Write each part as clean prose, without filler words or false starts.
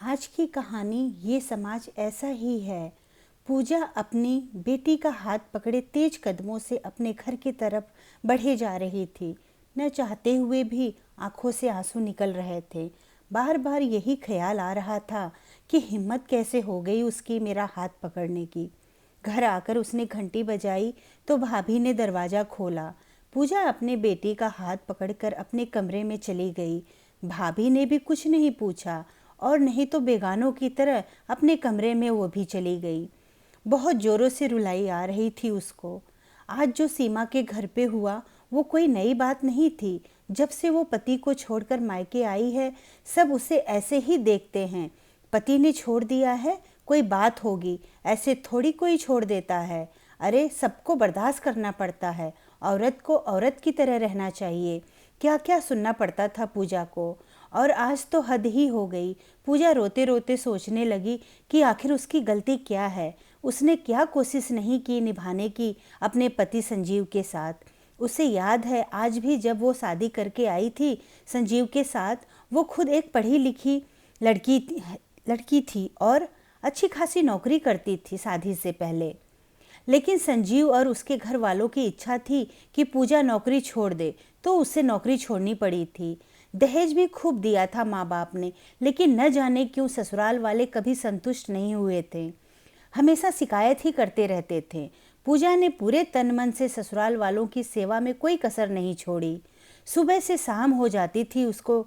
आज की कहानी ये समाज ऐसा ही है। पूजा अपनी बेटी का हाथ पकड़े तेज कदमों से अपने घर की तरफ बढ़े जा रही थी। न चाहते हुए भी आंखों से आंसू निकल रहे थे। बार बार यही ख्याल आ रहा था कि हिम्मत कैसे हो गई उसकी मेरा हाथ पकड़ने की। घर आकर उसने घंटी बजाई तो भाभी ने दरवाज़ा खोला। पूजा अपने बेटी का हाथ पकड़कर अपने कमरे में चली गई। भाभी ने भी कुछ नहीं पूछा और नहीं तो बेगानों की तरह अपने कमरे में वो भी चली गई। बहुत ज़ोरों से रुलाई आ रही थी उसको। आज जो सीमा के घर पे हुआ वो कोई नई बात नहीं थी। जब से वो पति को छोड़कर मायके आई है सब उसे ऐसे ही देखते हैं। पति ने छोड़ दिया है, कोई बात होगी, ऐसे थोड़ी कोई छोड़ देता है। अरे सबको बर्दाश्त करना पड़ता है, औरत को औरत की तरह रहना चाहिए। क्या क्या सुनना पड़ता था पूजा को। और आज तो हद ही हो गई। पूजा रोते रोते सोचने लगी कि आखिर उसकी गलती क्या है। उसने क्या कोशिश नहीं की निभाने की अपने पति संजीव के साथ। उसे याद है आज भी जब वो शादी करके आई थी संजीव के साथ, वो खुद एक पढ़ी लिखी लड़की थी और अच्छी खासी नौकरी करती थी शादी से पहले। लेकिन संजीव और उसके घर वालों की इच्छा थी कि पूजा नौकरी छोड़ दे, तो उसे नौकरी छोड़नी पड़ी थी। दहेज भी खूब दिया था माँ बाप ने, लेकिन न जाने क्यों ससुराल वाले कभी संतुष्ट नहीं हुए थे। हमेशा शिकायत ही करते रहते थे। पूजा ने पूरे तन मन से ससुराल वालों की सेवा में कोई कसर नहीं छोड़ी। सुबह से शाम हो जाती थी उसको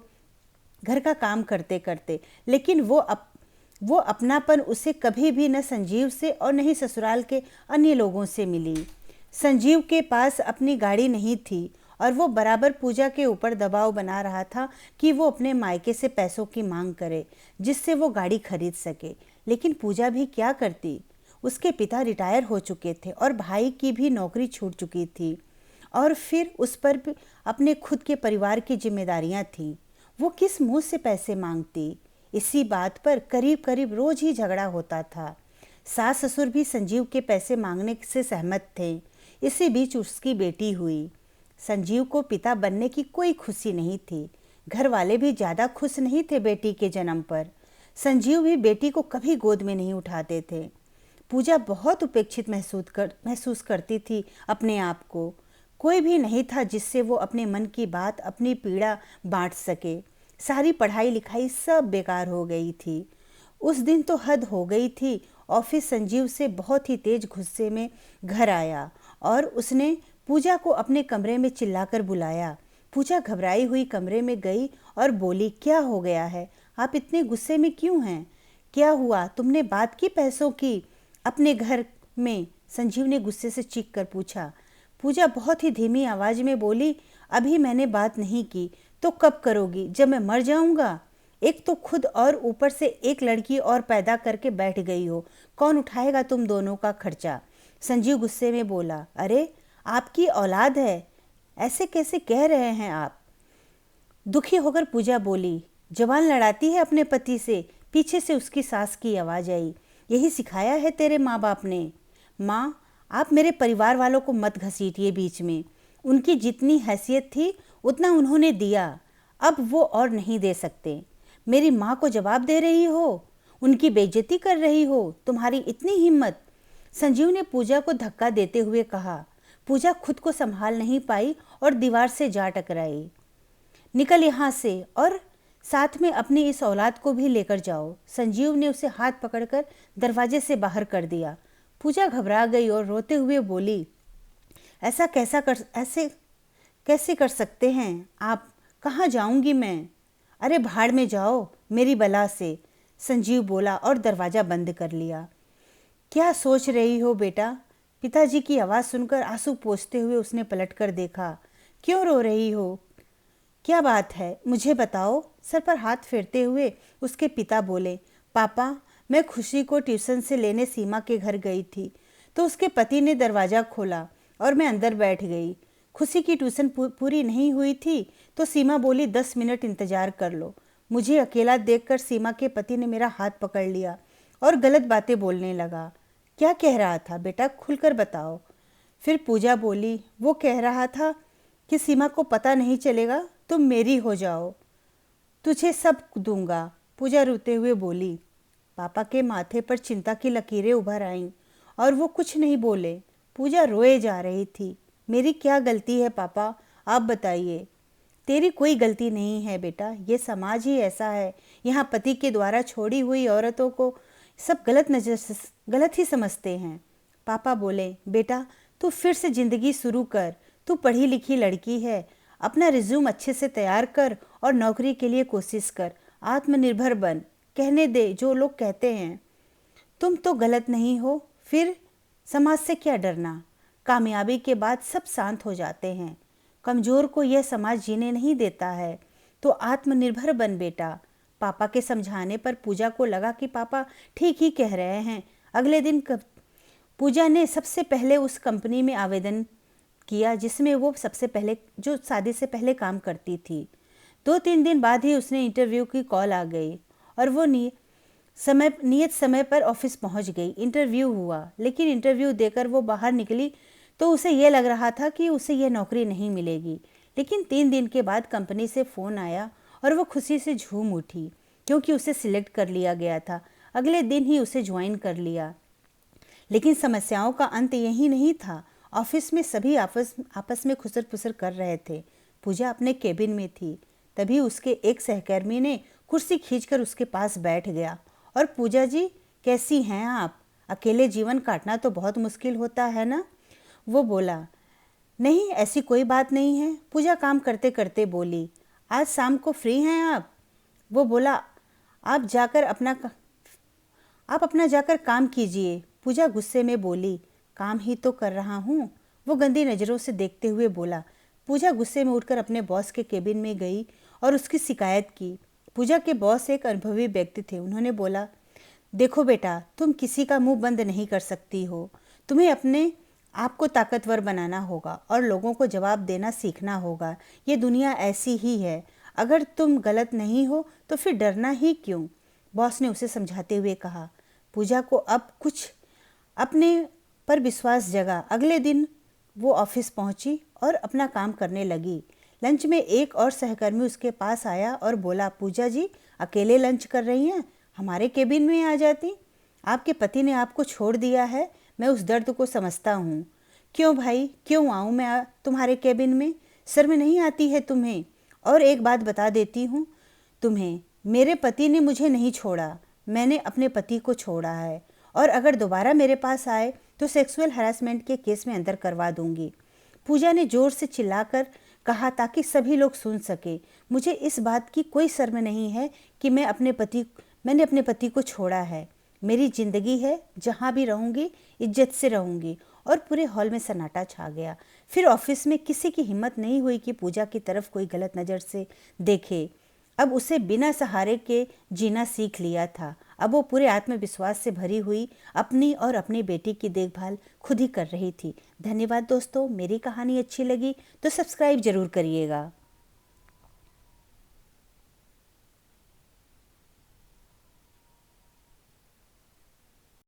घर का काम करते करते, लेकिन वो अपनापन उसे कभी भी न संजीव से और न ही ससुराल के अन्य लोगों से मिली। संजीव के पास अपनी गाड़ी नहीं थी और वो बराबर पूजा के ऊपर दबाव बना रहा था कि वो अपने मायके से पैसों की मांग करे जिससे वो गाड़ी खरीद सके। लेकिन पूजा भी क्या करती। उसके पिता रिटायर हो चुके थे और भाई की भी नौकरी छूट चुकी थी और फिर उस पर भी अपने खुद के परिवार की जिम्मेदारियां थीं। वो किस मुंह से पैसे मांगती। इसी बात पर करीब करीब रोज ही झगड़ा होता था। सास ससुर भी संजीव के पैसे मांगने से सहमत थे। इसी बीच उसकी बेटी हुई। संजीव को पिता बनने की कोई खुशी नहीं थी। घर वाले भी ज़्यादा खुश नहीं थे बेटी के जन्म पर। संजीव भी बेटी को कभी गोद में नहीं उठाते थे। पूजा बहुत उपेक्षित महसूस करती थी अपने आप को। कोई भी नहीं था जिससे वो अपने मन की बात अपनी पीड़ा बांट सके। सारी पढ़ाई लिखाई सब बेकार हो गई थी। उस दिन तो हद हो गई थी। ऑफिस संजीव से बहुत ही तेज गुस्से में घर आया और उसने पूजा को अपने कमरे में चिल्लाकर बुलाया। पूजा घबराई हुई कमरे में गई और बोली, क्या हो गया है, आप इतने गुस्से में क्यों हैं? क्या हुआ, तुमने बात की पैसों की अपने घर में? संजीव ने गुस्से से चीख कर पूछा। पूजा बहुत ही धीमी आवाज में बोली, अभी मैंने बात नहीं की तो कब करोगी, जब मैं मर जाऊंगा? एक तो खुद और ऊपर से एक लड़की और पैदा करके बैठ गई हो, कौन उठाएगा तुम दोनों का खर्चा? संजीव गुस्से में बोला, अरे आपकी औलाद है, ऐसे कैसे कह रहे हैं आप? दुखी होकर पूजा बोली, जवान लड़ाती है अपने पति से। पीछे से उसकी सास की आवाज़ आई, यही सिखाया है तेरे माँ बाप ने? माँ, आप मेरे परिवार वालों को मत घसीटिए बीच में। उनकी जितनी हैसियत थी उतना उन्होंने दिया, अब वो और नहीं दे सकते। मेरी माँ को जवाब दे रही हो, उनकी बेइज्जती कर रही हो, तुम्हारी इतनी हिम्मत? संजीव ने पूजा को धक्का देते हुए कहा। पूजा खुद को संभाल नहीं पाई और दीवार से जा टकराई। निकल यहाँ से और साथ में अपनी इस औलाद को भी लेकर जाओ। संजीव ने उसे हाथ पकड़कर दरवाजे से बाहर कर दिया। पूजा घबरा गई और रोते हुए बोली, ऐसे कैसे कर सकते हैं आप? कहाँ जाऊंगी मैं? अरे भाड़ में जाओ मेरी बला से, संजीव बोला और दरवाज़ा बंद कर लिया। क्या सोच रही हो बेटा? पिताजी की आवाज़ सुनकर आंसू पोंछते हुए उसने पलटकर देखा। क्यों रो रही हो? क्या बात है, मुझे बताओ। सर पर हाथ फेरते हुए उसके पिता बोले, पापा, मैं खुशी को ट्यूशन से लेने सीमा के घर गई थी तो उसके पति ने दरवाज़ा खोला और मैं अंदर बैठ गई। खुशी की ट्यूशन पूरी नहीं हुई थी तो सीमा बोली 10 मिनट इंतज़ार कर लो। मुझे अकेला देखकर सीमा के पति ने मेरा हाथ पकड़ लिया और गलत बातें बोलने लगा। क्या कह रहा था बेटा, खुलकर बताओ। फिर पूजा बोली, वो कह रहा था कि सीमा को पता नहीं चलेगा, तुम मेरी हो जाओ, तुझे सब दूंगा। पूजा रोते हुए बोली। पापा के माथे पर चिंता की लकीरें उभर आईं और वो कुछ नहीं बोले। पूजा रोए जा रही थी। मेरी क्या गलती है पापा, आप बताइए। तेरी कोई गलती नहीं है बेटा, ये समाज ही ऐसा है। यहाँ पति के द्वारा छोड़ी हुई औरतों को सब गलत ही समझते हैं। पापा बोले, बेटा तू फिर से ज़िंदगी शुरू कर। तू पढ़ी लिखी लड़की है, अपना रिज्यूम अच्छे से तैयार कर और नौकरी के लिए कोशिश कर। आत्मनिर्भर बन। कहने दे जो लोग कहते हैं। तुम तो गलत नहीं हो, फिर समाज से क्या डरना। कामयाबी के बाद सब शांत हो जाते हैं। कमज़ोर को यह समाज जीने नहीं देता है। तो आत्मनिर्भर बन बेटा। पापा के समझाने पर पूजा को लगा कि पापा ठीक ही कह रहे हैं। अगले दिन पूजा ने सबसे पहले उस कंपनी में आवेदन किया जिसमें वो सबसे पहले जो शादी से पहले काम करती थी। 2-3 दिन बाद ही उसने इंटरव्यू की कॉल आ गई और वो नियत समय पर ऑफिस पहुंच गई। इंटरव्यू हुआ, लेकिन इंटरव्यू देकर वो बाहर निकली तो उसे यह लग रहा था कि उसे यह नौकरी नहीं मिलेगी। लेकिन 3 दिन के बाद कंपनी से फ़ोन आया और वो खुशी से झूम उठी क्योंकि उसे सिलेक्ट कर लिया गया था। अगले दिन ही उसे ज्वाइन कर लिया। लेकिन समस्याओं का अंत यही नहीं था। ऑफिस में सभी आपस में खुसर पुसर कर रहे थे। पूजा अपने केबिन में थी। तभी उसके एक सहकर्मी ने कुर्सी खींचकर उसके पास बैठ गया और पूजा जी कैसी हैं आप? अकेले जीवन काटना तो बहुत मुश्किल होता है ना? वो बोला, नहीं ऐसी कोई बात नहीं है। पूजा काम करते करते बोली, आज शाम को फ्री हैं आप? वो बोला, आप अपना जाकर काम कीजिए। पूजा गुस्से में बोली, काम ही तो कर रहा हूँ। वो गंदी नज़रों से देखते हुए बोला। पूजा गुस्से में उठकर अपने बॉस के केबिन में गई और उसकी शिकायत की। पूजा के बॉस एक अनुभवी व्यक्ति थे। उन्होंने बोला, देखो बेटा, तुम किसी का मुंह बंद नहीं कर सकती हो। तुम्हें अपने आप को ताकतवर बनाना होगा और लोगों को जवाब देना सीखना होगा। ये दुनिया ऐसी ही है। अगर तुम गलत नहीं हो तो फिर डरना ही क्यों? बॉस ने उसे समझाते हुए कहा। पूजा को अब कुछ अपने पर विश्वास जगा। अगले दिन वो ऑफिस पहुंची और अपना काम करने लगी। लंच में एक और सहकर्मी उसके पास आया और बोला, पूजा जी अकेले लंच कर रही हैं? हमारे केबिन में आ जाती। आपके पति ने आपको छोड़ दिया है। मैं उस दर्द को समझता हूँ। क्यों भाई, क्यों आऊँ मैं तुम्हारे केबिन में? शर्म नहीं आती है तुम्हें? और एक बात बता देती हूँ तुम्हें, मेरे पति ने मुझे नहीं छोड़ा, मैंने अपने पति को छोड़ा है। और अगर दोबारा मेरे पास आए तो सेक्सुअल हरासमेंट के केस में अंदर करवा दूंगी। पूजा ने जोर से चिल्लाकर कहा ताकि सभी लोग सुन सके। मुझे इस बात की कोई शर्म नहीं है कि मैंने अपने पति को छोड़ा है। मेरी ज़िंदगी है, जहाँ भी रहूँगी इज्जत से रहूँगी। और पूरे हॉल में सन्नाटा छा गया। फिर ऑफिस में किसी की हिम्मत नहीं हुई कि पूजा की तरफ कोई गलत नज़र से देखे। अब उसे बिना सहारे के जीना सीख लिया था। अब वो पूरे आत्मविश्वास से भरी हुई अपनी और अपनी बेटी की देखभाल खुद ही कर रही थी। धन्यवाद दोस्तों, मेरी कहानी अच्छी लगी तो सब्सक्राइब ज़रूर करिएगा।